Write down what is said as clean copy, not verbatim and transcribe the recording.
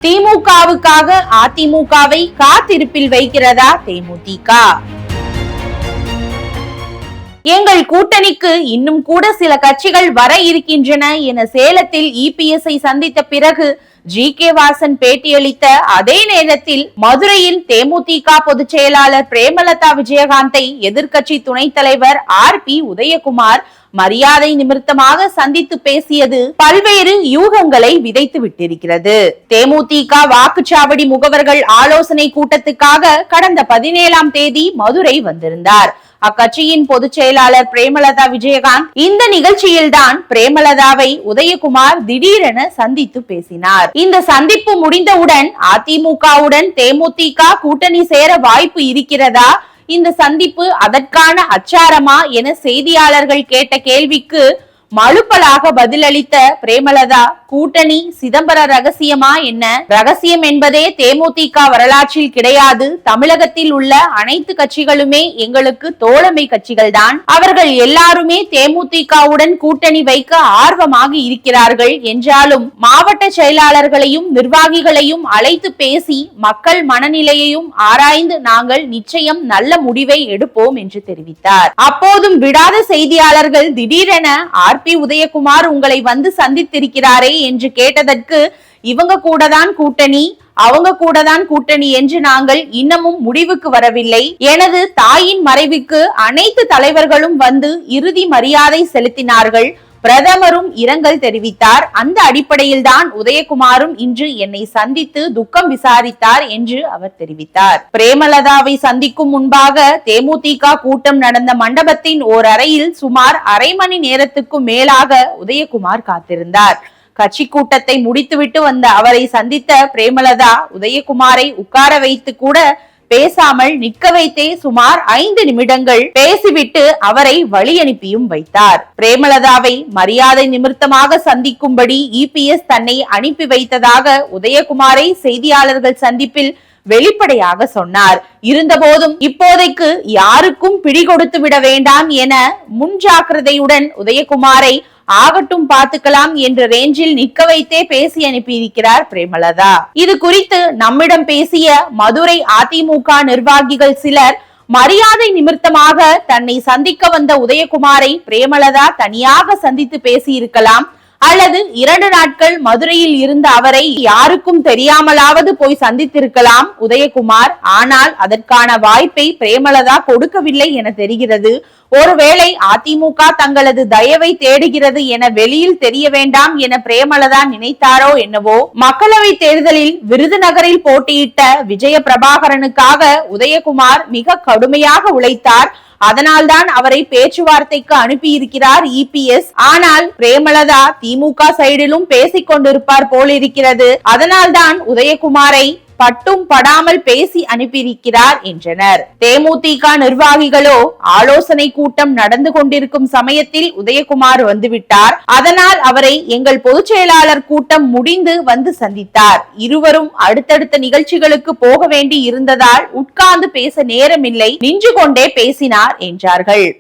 திமுகவுக்காக அதிமுகவை காத்திருப்பில் வைக்கிறதா தேமுதிக? எங்கள் கூட்டணிக்கு இன்னும் கூட சில கட்சிகள் வர இருக்கின்றன என சேலத்தில் இபிஎஸ்ஐ சந்தித்த பிறகு ஜி.கே. வாசன் பேட்டியளித்த அதே நேரத்தில் மதுரையில் தேமுதிக பொதுச் செயலாளர் பிரேமலதா விஜயகாந்தை எதிர்க்கட்சி துணைத் தலைவர் ஆர்.பி. உதயகுமார் மரியாதை நிமித்தமாக சந்தித்து பேசியது பல்வேறு யூகங்களை விதைத்து விட்டிருக்கிறது. தேமுதிக வாக்குச்சாவடி முகவர்கள் ஆலோசனை கூட்டத்துக்காக கடந்த 17ஆம் தேதி மதுரை வந்திருந்தார். அக்கட்சியின் பொதுச் செயலாளர் பிரேமலதா விஜயகாந்த் இந்த நிகழ்ச்சியில்தான் பிரேமலதாவை உதயகுமார் திடீரென சந்தித்து பேசினார். இந்த சந்திப்பு முடிந்தவுடன் அதிமுகவுடன் தேமுதிக கூட்டணி சேர வாய்ப்பு இருக்கிறதா, இந்த சந்திப்பு அதற்கான அச்சாரமா என செய்தியாளர்கள் கேட்ட கேள்விக்கு மழுப்பலாக பதிலளித்த பிரேமலதா, கூட்டணி சிதம்பர ரகசியமா என்ன? ரகசியம் என்பதே தேமுதிக வரலாற்றில் கிடையாது. தமிழகத்தில் உள்ள அனைத்து கட்சிகளுமே எங்களுக்கு தோழமை கட்சிகள் தான். அவர்கள் எல்லாருமே தேமுதிகவுடன் கூட்டணி வைக்க ஆர்வமாக இருக்கிறார்கள் என்றாலும் மாவட்ட செயலாளர்களையும் நிர்வாகிகளையும் அழைத்து பேசி மக்கள் மனநிலையையும் ஆராய்ந்து நாங்கள் நிச்சயம் நல்ல முடிவை எடுப்போம் என்று தெரிவித்தார். அப்போதும் விடாத செய்தியாளர்கள் திடீரென ஆர்.பி. உதயகுமார் உங்களை வந்து சந்தித்திருக்கிறாரே என்று கேட்டதற்கு, இவங்க கூட தான் கூட்டணி, அவங்க கூட தான் கூட்டணி என்று நாங்கள் இன்னமும் முடிவுக்கு வரவில்லை. எனது தாயின் மறைவுக்கு அனைத்து தலைவர்களும் வந்து இறுதி மரியாதை செலுத்தினார்கள். பிரதமரும் இரங்கல் தெரிவித்தார். அந்த அடிப்படையில் தான் உதயகுமாரும் இன்று என்னை சந்தித்து துக்கம் விசாரித்தார் என்று அவர் தெரிவித்தார். பிரேமலதாவை சந்திக்கும் முன்பாக தேமுதிக கூட்டம் நடந்த மண்டபத்தின் ஓர் அறையில் சுமார் அரை மணி நேரத்துக்கும் மேலாக உதயகுமார் காத்திருந்தார். கட்சி கூட்டத்தை முடித்துவிட்டு வந்த அவரை சந்தித்த பிரேமலதா உதயகுமாரை உட்கார வைத்து கூட பேசாமல் நிற்க வைத்தே சுமார் 5 நிமிடங்கள் பேசிவிட்டு அவரை வழி அனுப்பியும் வைத்தார். பிரேமலதாவை மரியாதை நிமித்தமாக சந்திக்கும்படி இபிஎஸ் தன்னை அனுப்பி வைத்ததாக உதயகுமாரை செய்தியாளர்கள் சந்திப்பில் வெளிப்படையாக சொன்னார். இருந்தபோதும் இப்போதைக்கு யாருக்கும் பிடி கொடுத்து விட வேண்டாம் என முன்ஜாக்கிரதையுடன் உதயகுமாரை ஆகட்டும் பார்த்துக்கலாம் என்ற ரேஞ்சில் நிற்க வைத்தே பேசி அனுப்பியிருக்கிறார் பிரேமலதா. இது குறித்து நம்மிடம் பேசிய மதுரை அதிமுக நிர்வாகிகள் சிலர், மரியாதை நிமித்தமாக தன்னை சந்திக்க வந்த உதயகுமாரை பிரேமலதா தனியாக சந்தித்து பேசியிருக்கலாம், அல்லது 2 நாட்கள் மதுரையில் இருந்த அவரை யாருக்கும் தெரியாமலாவது போய் சந்தித்திருக்கலாம் உதயகுமார். ஆனால் அதற்கான வாய்ப்பை பிரேமலதா கொடுக்கவில்லை என தெரிகிறது. ஒருவேளை அதிமுக தங்களது தயவை தேடுகிறது என வெளியில் தெரிய வேண்டாம் என பிரேமலதா நினைத்தாரோ என்னவோ. மக்களவை தேர்தலில் விருதுநகரில் போட்டியிட்ட விஜய பிரபாகரனுக்காக உதயகுமார் மிக கடுமையாக உழைத்தார். அதனால்தான் அவரை பேச்சுவார்த்தைக்கு அனுப்பியிருக்கிறார் இபிஎஸ். ஆனால் பிரேமலதா திமுக சைடிலும் பேசிக் கொண்டிருப்பார் போலிருக்கிறது. அதனால்தான் உதயகுமாரை பட்டும் படாமல் பேசி அனுப்பியிருக்கிறார் என்றனர். தேமுதிக நிர்வாகிகளோ ஆலோசனை கூட்டம் நடந்து கொண்டிருக்கும் சமயத்தில் உதயகுமார் வந்துவிட்டார். அதனால் அவரை எங்கள் பொதுச் செயலாளர் கூட்டம் முடிந்து வந்து சந்தித்தார். இருவரும் அடுத்தடுத்த நிகழ்ச்சிகளுக்கு போக வேண்டி இருந்ததால் உட்கார்ந்து பேச நேரமில்லை, நின்று கொண்டே பேசினார் என்றார்கள்.